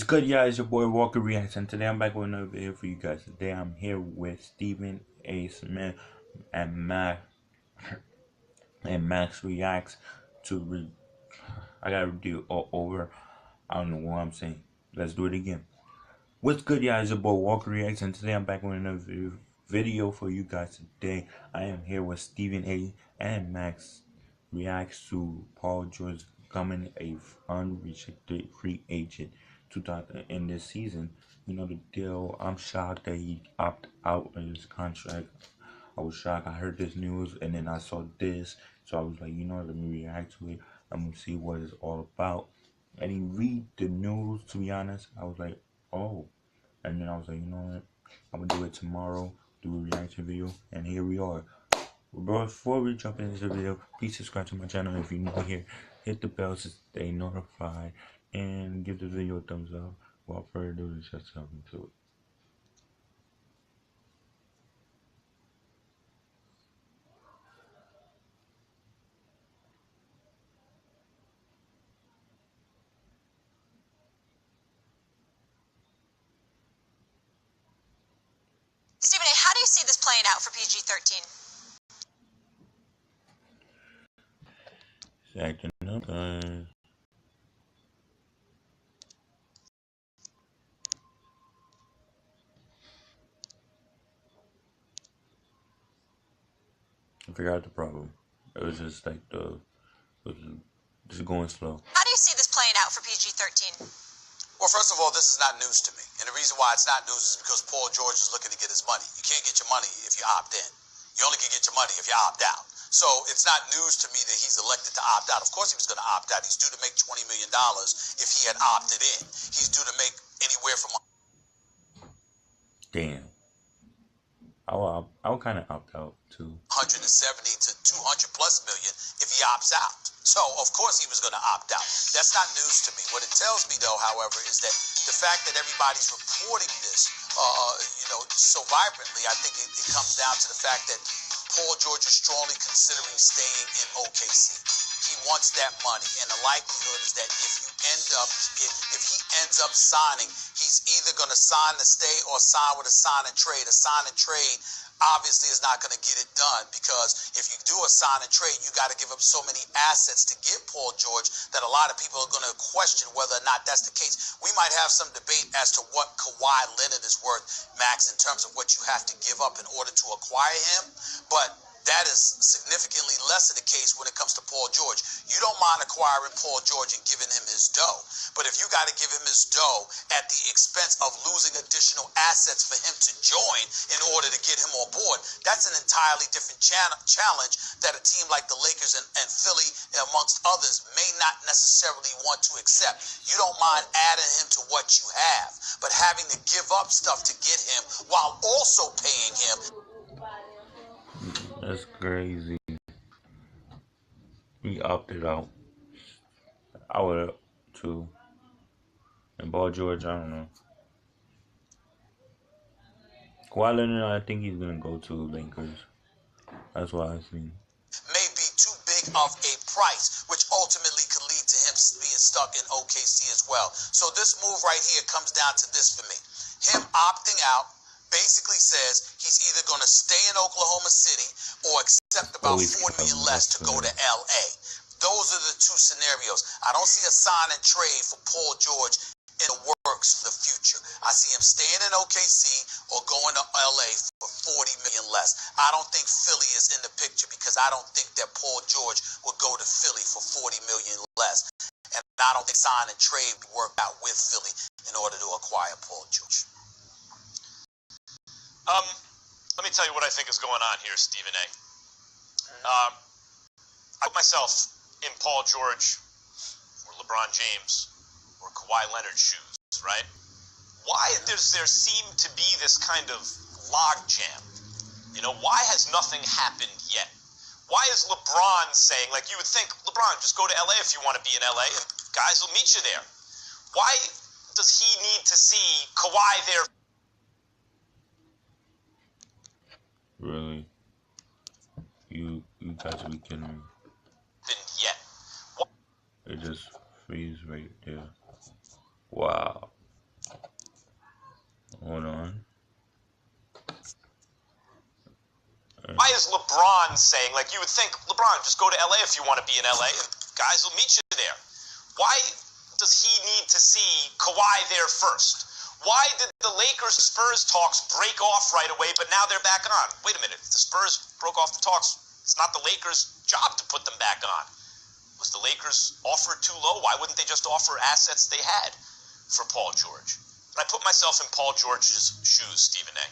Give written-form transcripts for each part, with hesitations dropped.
Good, yeah? It's your boy Walker Reacts, and today I'm back with another video for you guys. Today I'm here with Stephen A. Smith and Max Reacts I gotta do it all over. I don't know what I'm saying. Let's do it again. What's good, y'all? It's your boy Walker Reacts, and today I'm back with another video for you guys. Today I am here with Stephen A. and Max Reacts to Paul George becoming a unrestricted free agent in this season. You know the deal. I'm shocked that he opted out of his contract. I was shocked. I heard this news and then I saw this, so I was like, you know, let me react to it. I'm gonna see what it's all about. I didn't read the news, to be honest. I was like, oh. And then I was like, you know what? I'm gonna do it tomorrow, do a reaction video, and here we are. Before we jump into the video, please subscribe to my channel if you're new here. Hit the bell to stay notified, and give the video a thumbs up. Without further ado, let's just jump into it. Stephen A., how do you see this playing out for PG-13? Acting up, guys. I figured out the problem. It was just like it was just going slow. How do you see this playing out for PG-13? Well, first of all, this is not news to me. And the reason why it's not news is because Paul George is looking to get his money. You can't get your money if you opt in. You only can get your money if you opt out. So it's not news to me that he's elected to opt out. Of course he was going to opt out. He's due to make $20 million if he had opted in. He's due to make anywhere from... Damn. I would kind of opt out too. 170 to 200 plus million if he opts out. So, of course he was going to opt out. That's not news to me. What it tells me, though, however, is that the fact that everybody's reporting this, so vibrantly, I think it comes down to the fact that Paul George is strongly considering staying in OKC. He wants that money, and the likelihood is that if he ends up signing, he's either going to sign to stay or sign with a sign and trade. A sign and trade obviously is not going to get it done, because if you do a sign and trade, you got to give up so many assets to get Paul George that a lot of people are going to question whether or not that's the case. We might have some debate as to what Kawhi Leonard is worth, Max, in terms of what you have to give up in order to acquire him, but that is significantly less of the case when it comes to Paul George. You don't mind acquiring Paul George and giving him his dough. But if you got to give him his dough at the expense of losing additional assets for him to join in order to get him on board, that's an entirely different challenge that a team like the Lakers and Philly, amongst others, may not necessarily want to accept. You don't mind adding him to what you have, but having to give up stuff to get him while also paying him. That's crazy. He opted out. I would have too. And Paul George, I don't know. Kawhi Leonard, I think he's gonna go to Lakers. That's what I think. May be too big of a price, which ultimately could lead to him being stuck in OKC as well. So this move right here comes down to this for me. Him opting out basically says he's either going to stay in Oklahoma City or accept about $4 million less to go to LA. Those are the two scenarios. I don't see a sign and trade for Paul George in the works for the future. I see him staying in OKC or going to LA for $40 million less. I don't think Philly is in the picture, because I don't think that Paul George would go to Philly for $40 million less. And I don't think sign and trade would work out with Philly in order to acquire Paul George. Let me tell you what I think is going on here, Stephen A. I put myself in Paul George or LeBron James or Kawhi Leonard's shoes, right? Why does there seem to be this kind of log jam? You know, why has nothing happened yet? Why is LeBron saying, like, you would think, LeBron, just go to LA if you want to be in LA, and guys will meet you there. Why does he need to see Kawhi there? Really? You got to be kidding me. Yet. It just freeze right there. Wow. Why is LeBron saying, like, you would think, LeBron, just go to LA if you want to be in LA, and guys will meet you there. Why does he need to see Kawhi there first? Why did the Lakers-Spurs talks break off right away, but now they're back on? Wait a minute, if the Spurs broke off the talks, it's not the Lakers' job to put them back on. Was the Lakers offered too low? Why wouldn't they just offer assets they had for Paul George? And I put myself in Paul George's shoes, Stephen A.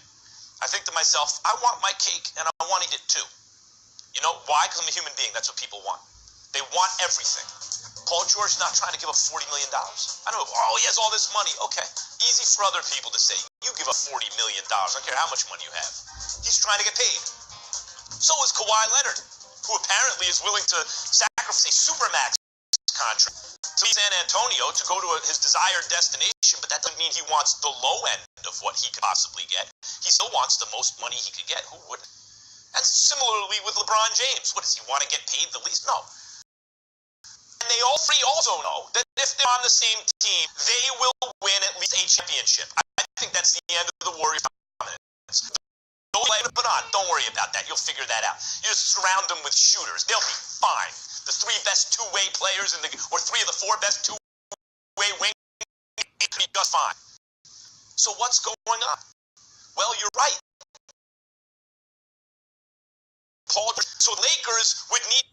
I think to myself, I want my cake and I want to eat it too. You know why? Because I'm a human being. That's what people want. They want everything. Paul George not trying to give up $40 million. I know, oh, he has all this money. Okay, easy for other people to say. You give up $40 million. I don't care how much money you have. He's trying to get paid. So is Kawhi Leonard, who apparently is willing to sacrifice a supermax contract to San Antonio to go to his desired destination, but that doesn't mean he wants the low end of what he could possibly get. He still wants the most money he could get. Who wouldn't? That's similarly with LeBron James. What, does he want to get paid the least? No. And they all three also know that if they're on the same team, they will win at least a championship. I think that's the end of the Warriors' dominance. Don't put on. Don't worry about that. You'll figure that out. You just surround them with shooters. They'll be fine. The three best two-way players or three of the four best two-way wings could be just fine. So what's going on? Well, you're right. Paul. So Lakers would need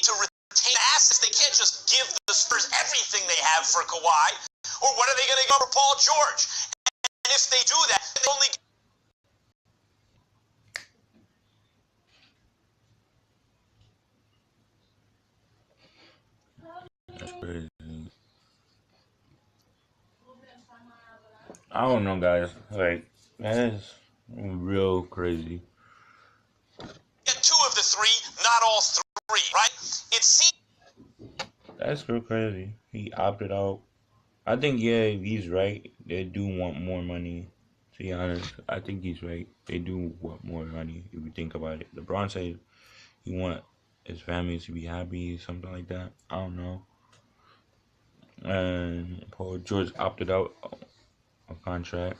to retain assets. They can't just give the Spurs everything they have for Kawhi. Or what are they going to go for Paul George? And if they do that, they only That's crazy. I don't know, guys. Like, that is real crazy. get two of the three, not all three, right? It seems That's real crazy. He opted out. I think, yeah, he's right. They do want more money. To be honest, I think he's right. They do want more money if you think about it. LeBron said he want his family to be happy, something like that. I don't know. And Paul George opted out of contract.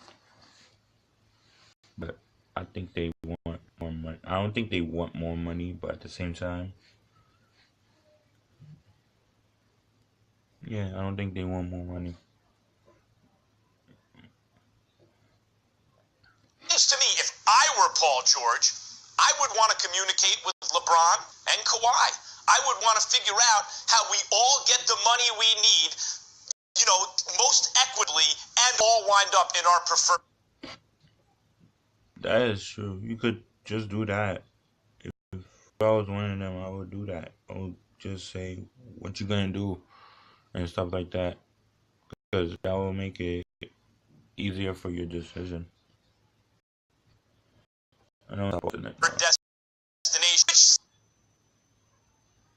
But I think they want more money. I don't think they want more money, but at the same time, yeah, I don't think they want more money. to me, if I were Paul George, I would want to communicate with LeBron and Kawhi. I would want to figure out how we all get the money we need, you know, most equitably, and all wind up in our preferred. That is true. You could just do that. If I was one of them, I would do that. I would just say what you're gonna do and stuff like that, because that will make it easier for your decision. I know it's destination, which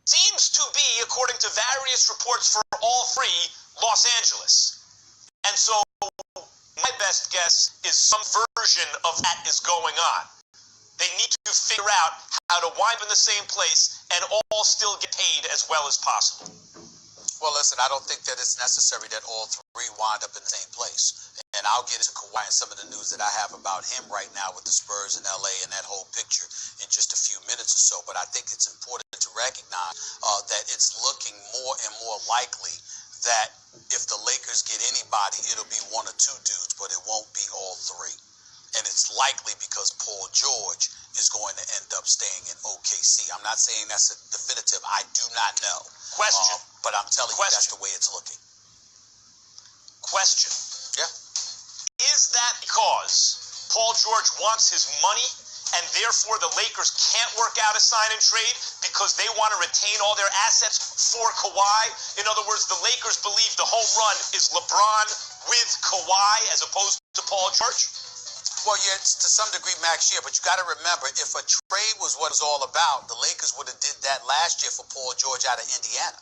seems to be, according to various reports for all three, Los Angeles. And so my best guess is some version of that is going on. They need to figure out how to wind up in the same place and all still get paid as well as possible. Well, listen, I don't think that it's necessary that all three wind up in the same place. And I'll get into Kawhi and some of the news that I have about him right now with the Spurs in LA and that whole picture in just a few minutes or so. But I think it's important to recognize that it's looking more and more likely that if the Lakers get anybody, it'll be one or two dudes, but it won't be all three. And it's likely because Paul George is going to end up staying in OKC. I'm not saying that's a definitive. I do not know. Question. But I'm telling you that's the way it's looking. Question. Yeah. Is that because Paul George wants his money and therefore the Lakers can't work out a sign and trade because they want to retain all their assets for Kawhi? In other words, the Lakers believe the home run is LeBron with Kawhi as opposed to Paul George? Well, yeah, it's to some degree, Max, yeah, but you got to remember, if a trade was what it's all about, the Lakers would have did that last year for Paul George out of Indiana.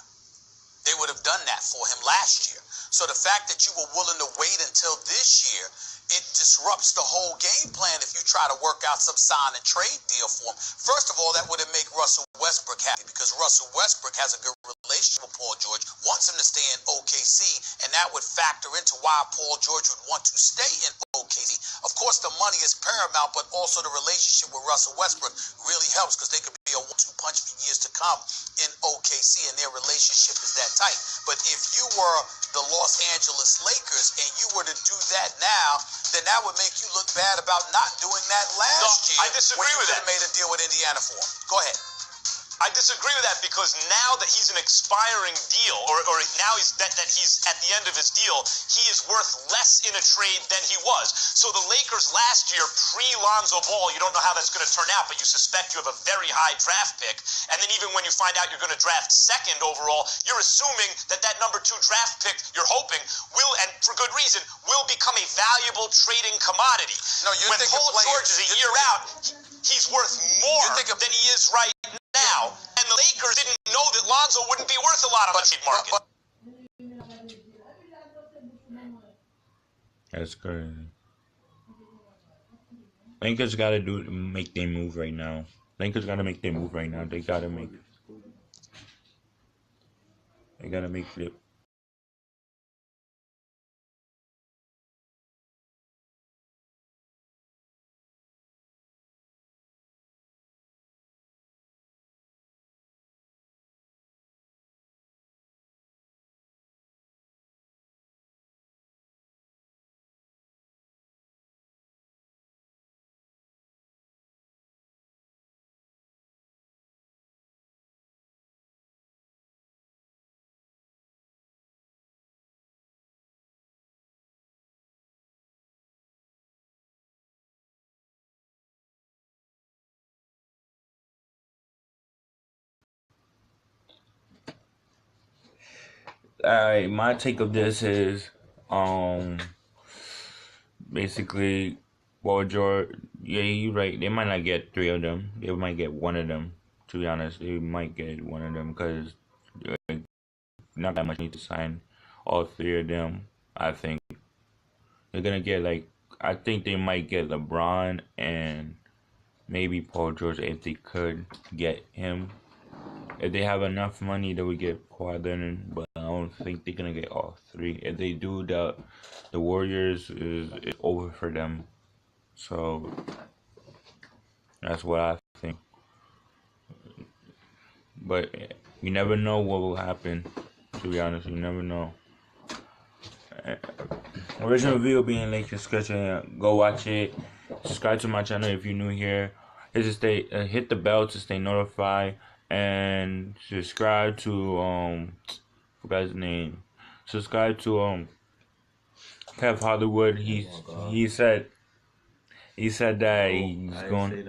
They would have done that for him last year. So the fact that you were willing to wait until this year, it disrupts the whole game plan if you try to work out some sign and trade deal for him. First of all, that wouldn't make Russell Westbrook happy because Russell Westbrook has a good relationship with Paul George, wants him to stay in OKC, and that would factor into why Paul George would want to stay in OKC. Of course, the money is paramount, but also the relationship with Russell Westbrook really helps because they could be a 1-2 punch for years to come in OKC, and their relationship is that tight. But if you were the Los Angeles Lakers and you were to do that now, then that would make you look bad about not doing that last year. I disagree with that. Made a deal with Indiana for him. Go ahead. I disagree with that because now that he's an expiring deal, or now he's that he's at the end of his deal, he is worth less in a trade than he was. So the Lakers last year, pre-Lonzo Ball, you don't know how that's going to turn out, but you suspect you have a very high draft pick. And then even when you find out you're going to draft second overall, you're assuming that number 2 draft pick, you're hoping, will, and for good reason, will become a valuable trading commodity. No, you're when thinking Paul players. George is a year out, he's worth more than he is right now, and the Lakers didn't know that Lonzo wouldn't be worth a lot on the trade market. That's crazy. Lakers gotta make their move right now. Lakers gotta make their move right now. They gotta make it. Alright, my take of this is basically Paul George, yeah, you're right. They might not get 3 of them. They might get 1 of them. To be honest, they might get 1 of them because not that much need to sign all 3 of them. I think they're gonna get I think they might get LeBron and maybe Paul George if they could get him. If they have enough money, they would get Kawhi Leonard, but I don't think they're gonna get all 3. If they do, the Warriors is over for them. So that's what I think. But you never know what will happen. To be honest, you never know. Original video being linked in the description. Go watch it. Subscribe to my channel if you're new here. Hit the bell to stay notified. And subscribe to forgot his name. Subscribe to Kev Hollywood. He said that he's going.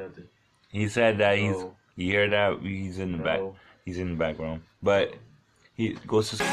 He said that he's. You hear that? He's in the back. He's in the background. But he goes to.